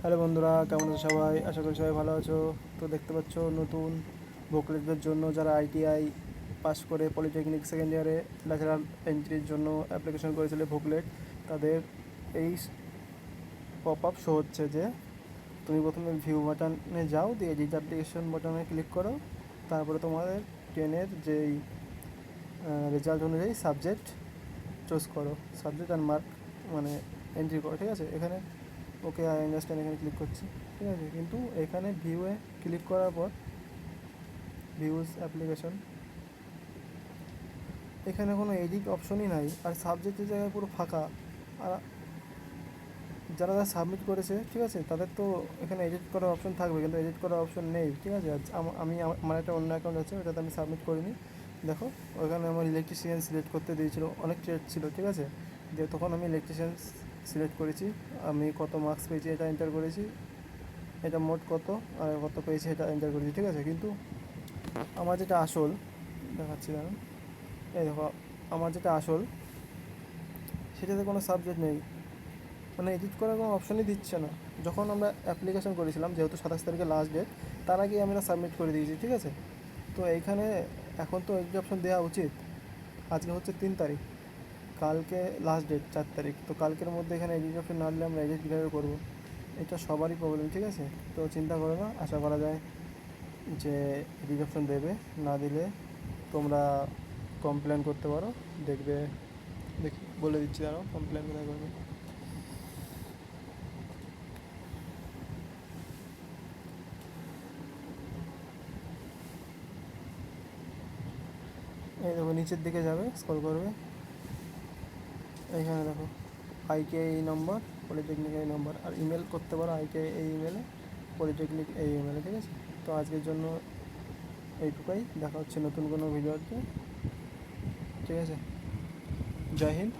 Hello বন্ধুরা, কেমন আছো সবাই? আশা করি সবাই ভালো আছো। তো দেখতে পাচ্ছ নতুন বুকলেটদের জন্য যারা আইটিআই পাস করে পলিটেকনিক সেকেন্ড ইয়ারে ন্যাচারাল এন্ট্রির জন্য অ্যাপ্লিকেশন করেছিল বুকলেট, তাদের এই পপ আপ শো হচ্ছে যে তুমি প্রথমে ভিউ বাটনে যাও, দিয়ে এডিট অ্যাপ্লিকেশন বাটনে ক্লিক করো। তারপরে তোমাদের টেনের যেই রেজাল্ট অনুযায়ী সাবজেক্ট চুজ করো, সাবজেক্ট অ্যান্ড মার্ক মানে এন্ট্রি করো। ঠিক আছে, এখানে ওকে আই আন্ডারস্ট্যান্ড এখানে ক্লিক করছি। ঠিক আছে, কিন্তু এখানে ভিউয়ে ক্লিক করার পর ভিউজ অ্যাপ্লিকেশন, এখানে কোনো এডিট অপশনই নাই, আর সাবজেক্টের জায়গায় পুরো ফাঁকা। আর যারা যারা সাবমিট করেছে, ঠিক আছে, তাদের তো এখানে এডিট করার অপশন থাকবে, কিন্তু এডিট করার অপশন নেই। ঠিক আছে, আমি আমার একটা অন্য অ্যাকাউন্ট আছে, ওটাতে আমি সাবমিট করিনি। দেখো, ওখানে আমার ইলেকট্রিশিয়ান সিলেক্ট করতে দিয়েছিল, অনেক ট্রেড ছিল। ঠিক আছে, দিয়ে তখন আমি ইলেকট্রিশিয়ান সিলেক্ট করেছি। আমি কত মার্কস পেয়েছি এটা এন্টার করেছি, এটা মোট কত আর কত পেয়েছি এটা এন্টার করেছি। ঠিক আছে, কিন্তু আমার যেটা আসল দেখাচ্ছি দাঁড়ান, এই দেখো, আমার যেটা আসল সেটাতে কোনো সাবজেক্ট নেই, মানে এডিট করার কোনো অপশনই দিচ্ছে না। যখন আমরা অ্যাপ্লিকেশন করেছিলাম, যেহেতু 27 তারিখে লাস্ট ডেট, তার আগেই আমরা সাবমিট করে দিয়েছি। ঠিক আছে, তো এইখানে এখন তো এডিট অপশন দেওয়া উচিত। আজকে হচ্ছে 3 তারিখ, কালকে লাস্ট ডেট 4 তারিখ, তো কালকের মধ্যে এখানে এডিট অপশন না দিলে আমরা এডিট কীভাবে করবো? এটা সবারই প্রবলেম। ঠিক আছে, তো চিন্তা করো না, আশা করা যায় যে এডিট অপশন দেবে। না দিলে তোমরা কমপ্লেন করতে পারো, দেখবে। দেখি বলে দিচ্ছি, দাঁড়াও কমপ্লেন কোথায় করবে। এই দেখো, নিচের দিকে যাবে, স্ক্রল করবে, এইখানে দেখো আইকে এই নম্বর, পলিটেকনিক এই নম্বর, আর ইমেল করতে পারো আইকে এই ইমেলে, পলিটেকনিক এই ইমেলে। ঠিক আছে, তো আজকের জন্য এইটুকুই, দেখা হচ্ছে নতুন কোনো ভিডিওতে। ঠিক আছে, জয় হিন্দ।